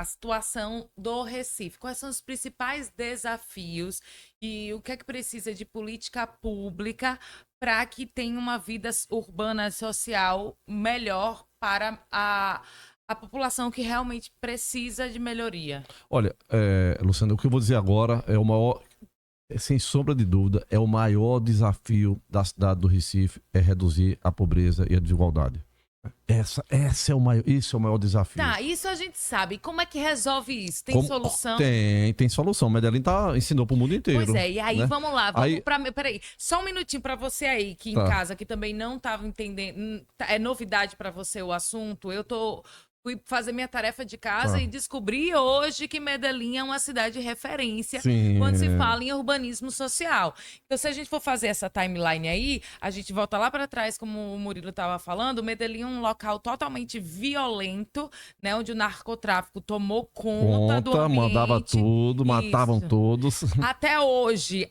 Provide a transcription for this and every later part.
a situação do Recife. Quais são os principais desafios e o que é que precisa de política pública para que tenha uma vida urbana e social melhor para a população que realmente precisa de melhoria? Olha, Luciano, o que eu vou dizer agora é o maior, sem sombra de dúvida, é o maior desafio da cidade do Recife, é reduzir a pobreza e a desigualdade. Esse é o maior desafio. Tá, isso a gente sabe. Como é que resolve isso? Tem solução? Tem solução. Medellín ensinou pro mundo inteiro. Pois é, e aí, né? vamos lá, peraí, só um minutinho pra você aí, que em Tá. casa, que também não tava entendendo, é novidade pra você o assunto, fui fazer minha tarefa de casa e descobri hoje que Medellín é uma cidade de referência quando se fala em urbanismo social. Então, se a gente for fazer essa timeline aí, a gente volta lá para trás, como o Murilo estava falando, Medellín é um local totalmente violento, né, onde o narcotráfico tomou conta do ambiente. Mandava tudo, matavam todos. Até hoje,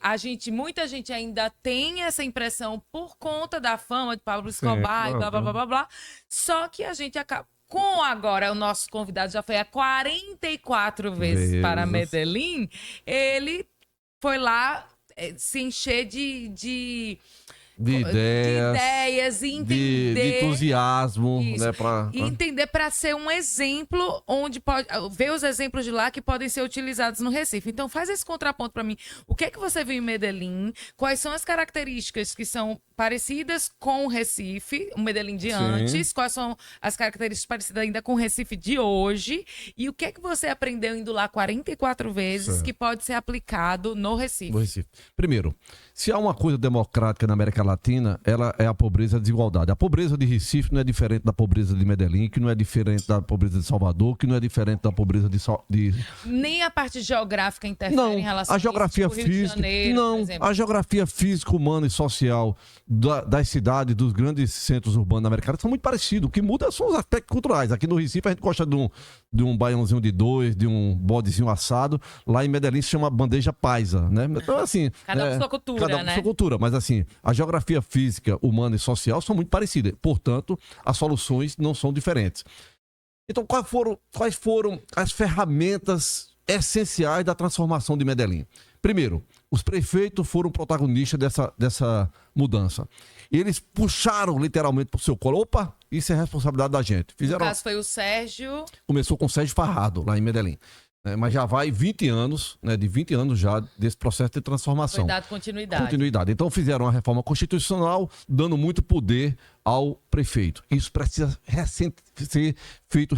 muita gente ainda tem essa impressão por conta da fama de Pablo Escobar e blá, blá, blá, blá, blá. Só que a gente acaba... Com agora, o nosso convidado já foi há 44 vezes para Medellín, ele foi lá se encher de ideias e entender... De entusiasmo, né? E entender para ser um exemplo onde pode... Ver os exemplos de lá que podem ser utilizados no Recife. Então, faz esse contraponto para mim. O que é que você viu em Medellín? Quais são as características que são parecidas com o Recife, o Medellín de antes? Quais são as características parecidas ainda com o Recife de hoje? E o que é que você aprendeu indo lá 44 vezes que pode ser aplicado no Recife? Primeiro, se há uma coisa democrática na América Latina, ela é a pobreza e a desigualdade. A pobreza de Recife não é diferente da pobreza de Medellín, que não é diferente da pobreza de Salvador, que não é diferente da pobreza de... Nem a parte geográfica interfere em relação a geografia a isso, tipo Rio de Janeiro, por exemplo. A geografia física, humana e social das cidades, dos grandes centros urbanos da América Latina são muito parecidos. O que muda são os aspectos culturais. Aqui no Recife a gente gosta de um baiãozinho de dois, de um bodezinho assado. Lá em Medellín se chama bandeja paisa, né? Então, assim... Cada um com sua cultura, cada um com sua cultura, mas assim, a geografia física, humana e social são muito parecidas. Portanto, as soluções não são diferentes. Então, quais foram as ferramentas essenciais da transformação de Medellín? Primeiro, os prefeitos foram protagonistas dessa mudança. E eles puxaram literalmente para o seu colo. Opa, isso é responsabilidade da gente. No caso foi o Sérgio... Começou com o Sérgio Farrado, lá em Medellín. Mas já vai 20 anos, né, de 20 anos já desse processo de transformação. Foi dado continuidade. Então fizeram uma reforma constitucional, dando muito poder ao prefeito. Isso precisa ser feito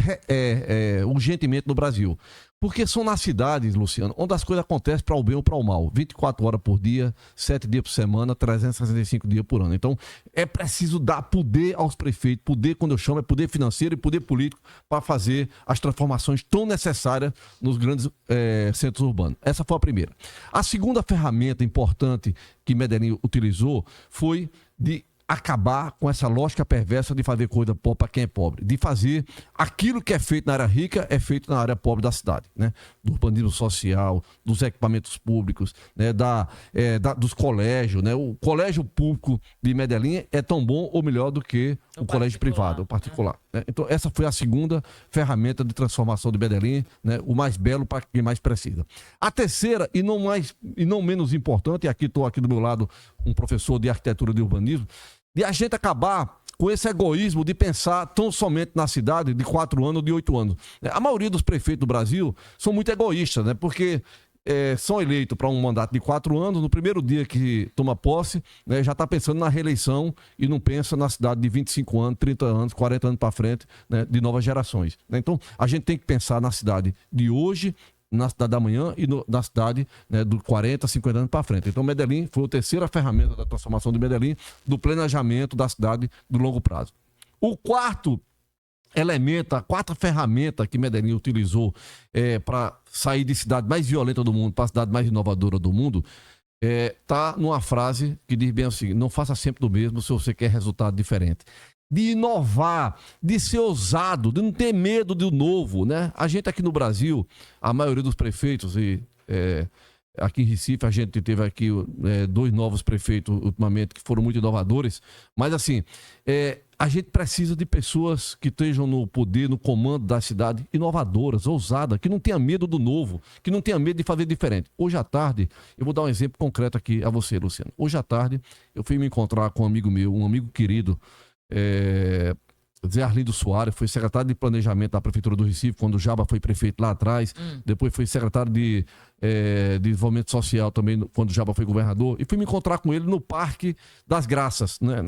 urgentemente no Brasil. Porque são nas cidades, Luciano, onde as coisas acontecem para o bem ou para o mal. 24 horas por dia, 7 dias por semana, 365 dias por ano. Então, é preciso dar poder aos prefeitos. Poder, quando eu chamo, é poder financeiro e poder político para fazer as transformações tão necessárias nos grandes centros urbanos. Essa foi a primeira. A segunda ferramenta importante que Medellín utilizou foi de acabar com essa lógica perversa de fazer coisa pobre para quem é pobre, de fazer aquilo que é feito na área rica é feito na área pobre da cidade, né? Do urbanismo social, dos equipamentos públicos, né? Dos colégios, né? O colégio público de Medellín é tão bom ou melhor do que o colégio privado, o particular. Né? Então essa foi a segunda ferramenta de transformação de Medellín, né? O mais belo para quem mais precisa. A terceira e não menos importante, e aqui estou aqui do meu lado um professor de arquitetura e de urbanismo, de a gente acabar com esse egoísmo de pensar tão somente na cidade de 4 anos ou de 8 anos. A maioria dos prefeitos do Brasil são muito egoístas, né? Porque são eleitos para um mandato de 4 anos, no primeiro dia que toma posse, né, já está pensando na reeleição e não pensa na cidade de 25 anos, 30 anos, 40 anos para frente, né, de novas gerações. Então, a gente tem que pensar na cidade de hoje, na cidade da manhã e na cidade, né, do 40, 50 anos para frente. Então, Medellín foi a terceira ferramenta da transformação de Medellín, do planejamento da cidade do longo prazo. O quarto elemento, a quarta ferramenta que Medellín utilizou para sair de cidade mais violenta do mundo para a cidade mais inovadora do mundo, está numa frase que diz bem assim: não faça sempre do mesmo se você quer resultado diferente. De inovar, de ser ousado, de não ter medo do novo, né? A gente aqui no Brasil, a maioria dos prefeitos, aqui em Recife a gente teve aqui 2 novos prefeitos ultimamente que foram muito inovadores, mas assim, A gente precisa de pessoas que estejam no poder, no comando da cidade, inovadoras, ousadas, que não tenham medo do novo, que não tenham medo de fazer diferente. Hoje à tarde, eu vou dar um exemplo concreto aqui a você, Luciano. Hoje à tarde, eu fui me encontrar com um amigo meu, um amigo querido, Zé Arlindo Soares, foi secretário de Planejamento da Prefeitura do Recife, quando o Jaba foi prefeito lá atrás. Depois foi secretário de Desenvolvimento Social também, quando o Jaba foi governador. E fui me encontrar com ele no Parque das Graças, né?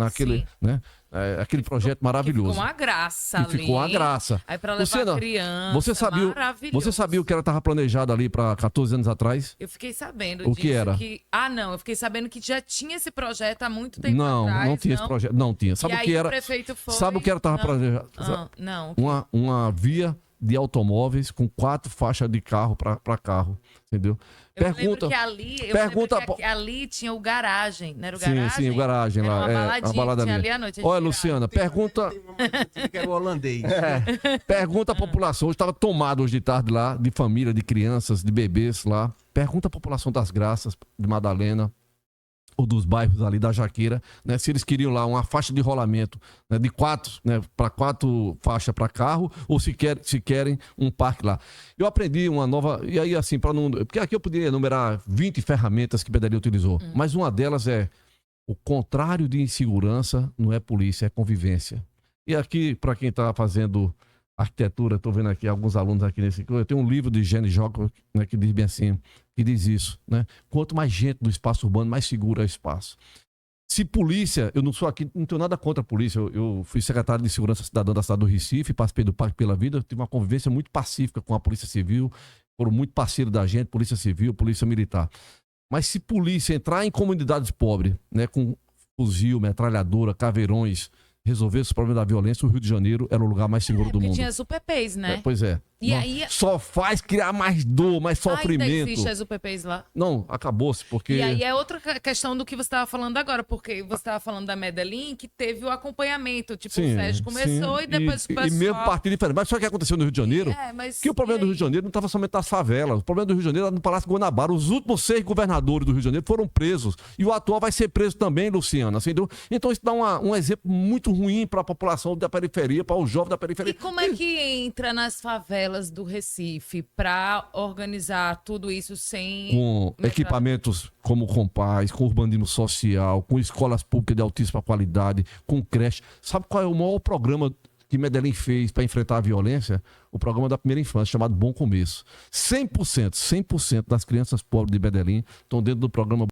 Aquele projeto maravilhoso. Ficou uma graça ali. Ficou uma graça. Aí pra levar Luciana, criança, você sabia o que estava planejado ali para 14 anos atrás? Eu fiquei sabendo O disso. que era? Não, eu fiquei sabendo que já tinha esse projeto há muito tempo Não, atrás. não tinha esse projeto. Não tinha. Sabe E o aí que era? o prefeito foi... Sabe o que era estava planejado? Não. Uma via de automóveis com 4 faixas de carro para carro, entendeu? Eu lembro que ali tinha o garagem, não era o garagem? Sim, o garagem era lá. Uma baladinha ali ali à noite. Olha, Luciana, pergunta... Que era o holandês. Pergunta à população. Hoje estava tomado hoje de tarde lá, de família, de crianças, de bebês lá. Pergunta à população das Graças, de Madalena, ou dos bairros ali da Jaqueira, né, se eles queriam lá uma faixa de rolamento, né, de 4, né, para 4 faixas para carro, ou se querem um parque lá. Eu aprendi uma nova, e aí assim, para não, porque aqui eu poderia enumerar 20 ferramentas que Medellín utilizou, mas uma delas é o contrário de insegurança não é polícia, é convivência. E aqui, para quem está fazendo arquitetura, estou vendo aqui alguns alunos aqui nesse... Eu tenho um livro de Gene Joco, né, que diz bem assim, que diz isso, né? Quanto mais gente do espaço urbano, mais seguro é o espaço. Se polícia, eu não sou aqui, não tenho nada contra a polícia, eu fui secretário de Segurança Cidadã da cidade do Recife, participei do Pacto pela Vida, tive uma convivência muito pacífica com a Polícia Civil, foram muito parceiros da gente, Polícia Civil, Polícia Militar. Mas se polícia entrar em comunidades pobres, né, com fuzil, metralhadora, caveirões, resolver esse problema da violência, o Rio de Janeiro era o lugar mais seguro do mundo. Tinha as UPPs, né? Pois é. E aí... Só faz criar mais dor, mais sofrimento. Ainda existe as UPPs lá? Não, acabou-se, porque... E aí é outra questão do que você estava falando agora, porque você estava falando da Medellín, que teve o acompanhamento. Tipo, o Sérgio começou e depois o pessoal... E mesmo partido diferente. Mas só o que aconteceu no Rio de Janeiro, que o problema do Rio de Janeiro não estava somente nas favelas. O problema do Rio de Janeiro era no Palácio Guanabara. Os últimos 6 governadores do Rio de Janeiro foram presos. E o atual vai ser preso também, Luciana. Entendeu? Então isso dá um exemplo muito ruim para a população da periferia, para o jovem da periferia. E como é que entra nas favelas do Recife para organizar tudo isso sem... Com equipamentos como Compaz, com urbanismo social, com escolas públicas de altíssima qualidade, com creche. Sabe qual é o maior programa que Medellín fez para enfrentar a violência? O programa da primeira infância, chamado Bom Começo. 100% das crianças pobres de Medellín estão dentro do programa